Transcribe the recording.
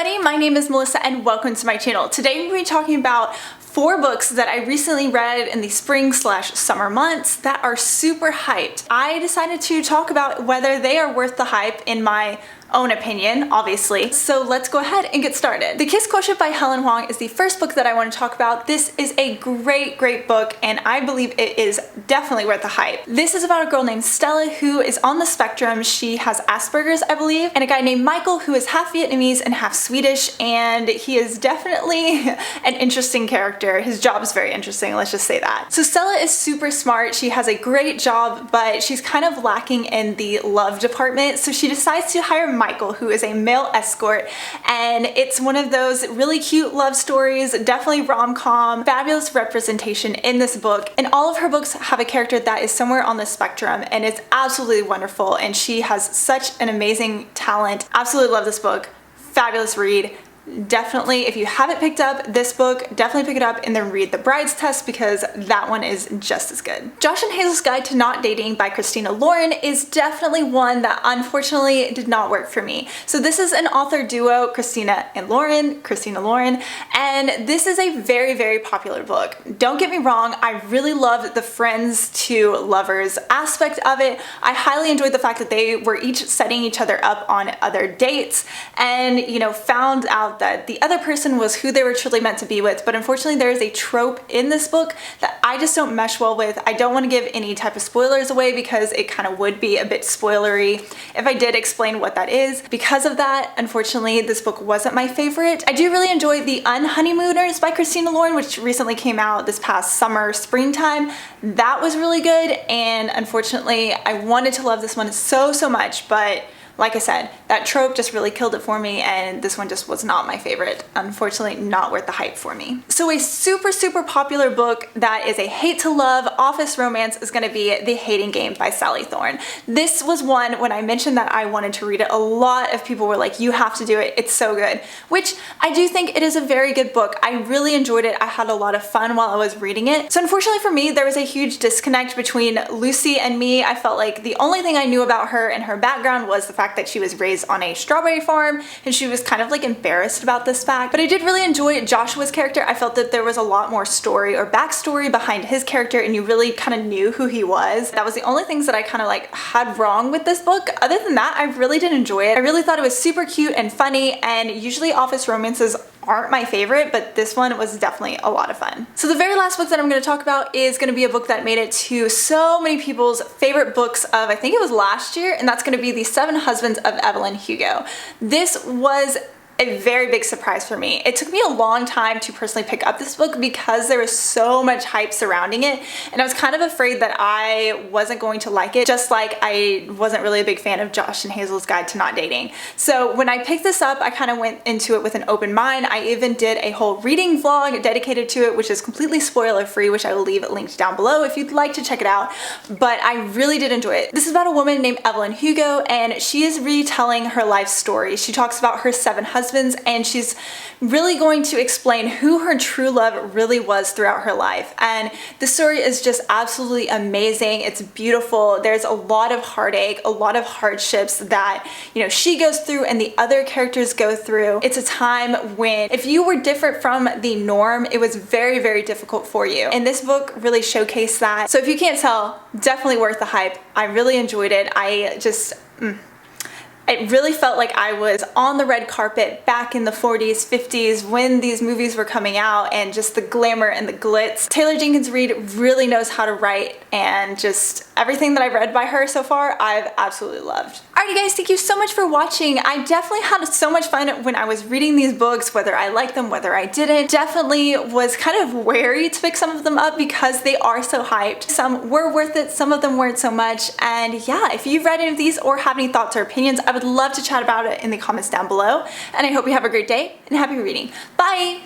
everybody, my name is Melissa and welcome to my channel. Today we're going to be talking about 4 books that I recently read in the spring/summer months that are super hyped. I decided to talk about whether they are worth the hype in my own opinion, obviously. So let's go ahead and get started. The Kiss Quotient by Helen Hoang is the first book that I want to talk about. This is a great book and I believe it is definitely worth the hype. This is about a girl named Stella who is on the spectrum. She has Asperger's, I believe, and a guy named Michael who is half Vietnamese and half Swedish, and he is definitely an interesting character. His job is very interesting, let's just say that. So Stella is super smart. She has a great job, but she's kind of lacking in the love department, so she decides to hire Michael, who is a male escort, and it's one of those really cute love stories, definitely rom-com, fabulous representation in this book, and all of her books have a character that is somewhere on the spectrum, and it's absolutely wonderful, and she has such an amazing talent. Absolutely love this book. Fabulous read. Definitely, if you haven't picked up this book, definitely pick it up and then read The Bride's Test because that one is just as good. Josh and Hazel's Guide to Not Dating by Christina Lauren is definitely one that unfortunately did not work for me. So this is an author duo, Christina Lauren, and this is a very popular book. Don't get me wrong, I really loved the friends to lovers aspect of it. I highly enjoyed the fact that they were each setting each other up on other dates and, you know, found out that the other person was who they were truly meant to be with, but unfortunately there is a trope in this book that I just don't mesh well with. I don't want to give any type of spoilers away because it kind of would be a bit spoilery if I did explain what that is. Because of that, unfortunately, this book wasn't my favorite. I do really enjoy The Unhoneymooners by Christina Lauren, which recently came out this past summer, springtime. That was really good, and unfortunately, I wanted to love this one so much, but like I said, that trope just really killed it for me, and this one just was not my favorite. Unfortunately, not worth the hype for me. So a super popular book that is a hate to love office romance is going to be The Hating Game by Sally Thorne. This was one, when I mentioned that I wanted to read it, a lot of people were like, you have to do it, it's so good. Which I do think it is a very good book. I really enjoyed it. I had a lot of fun while I was reading it. So unfortunately for me, there was a huge disconnect between Lucy and me. I felt like the only thing I knew about her and her background was the fact that she was raised on a strawberry farm, and she was kind of like embarrassed about this fact. But I did really enjoy Joshua's character. I felt that there was a lot more story or backstory behind his character, and you really kind of knew who he was. That was the only things that I kind of like had wrong with this book. Other than that, I really did enjoy it. I really thought it was super cute and funny, and usually office romances aren't my favorite, but this one was definitely a lot of fun. So the very last book that I'm going to talk about is going to be a book that made it to so many people's favorite books of, I think it was last year, and that's going to be The 7 Husbands of Evelyn Hugo. This was a very big surprise for me. It took me a long time to personally pick up this book because there was so much hype surrounding it, and I was kind of afraid that I wasn't going to like it, just like I wasn't really a big fan of Josh and Hazel's Guide to Not Dating. So when I picked this up, I kind of went into it with an open mind. I even did a whole reading vlog dedicated to it, which is completely spoiler free, which I will leave linked down below if you'd like to check it out, but I really did enjoy it. This is about a woman named Evelyn Hugo, and she is retelling her life story. She talks about her 7 husbands, and she's really going to explain who her true love really was throughout her life. And the story is just absolutely amazing. It's beautiful. There's a lot of heartache, a lot of hardships that, you know, she goes through and the other characters go through. It's a time when if you were different from the norm, it was very difficult for you. And this book really showcased that. So if you can't tell, definitely worth the hype. I really enjoyed it. It really felt like I was on the red carpet back in the 40s, 50s when these movies were coming out, and just the glamour and the glitz. Taylor Jenkins Reid really knows how to write, and just everything that I've read by her so far, I've absolutely loved. Alrighty guys, thank you so much for watching. I definitely had so much fun when I was reading these books, whether I liked them, whether I didn't. Definitely was kind of wary to pick some of them up because they are so hyped. Some were worth it, some of them weren't so much, and yeah, if you've read any of these or have any thoughts or opinions, I would love to chat about it in the comments down below, and I hope you have a great day and happy reading. Bye!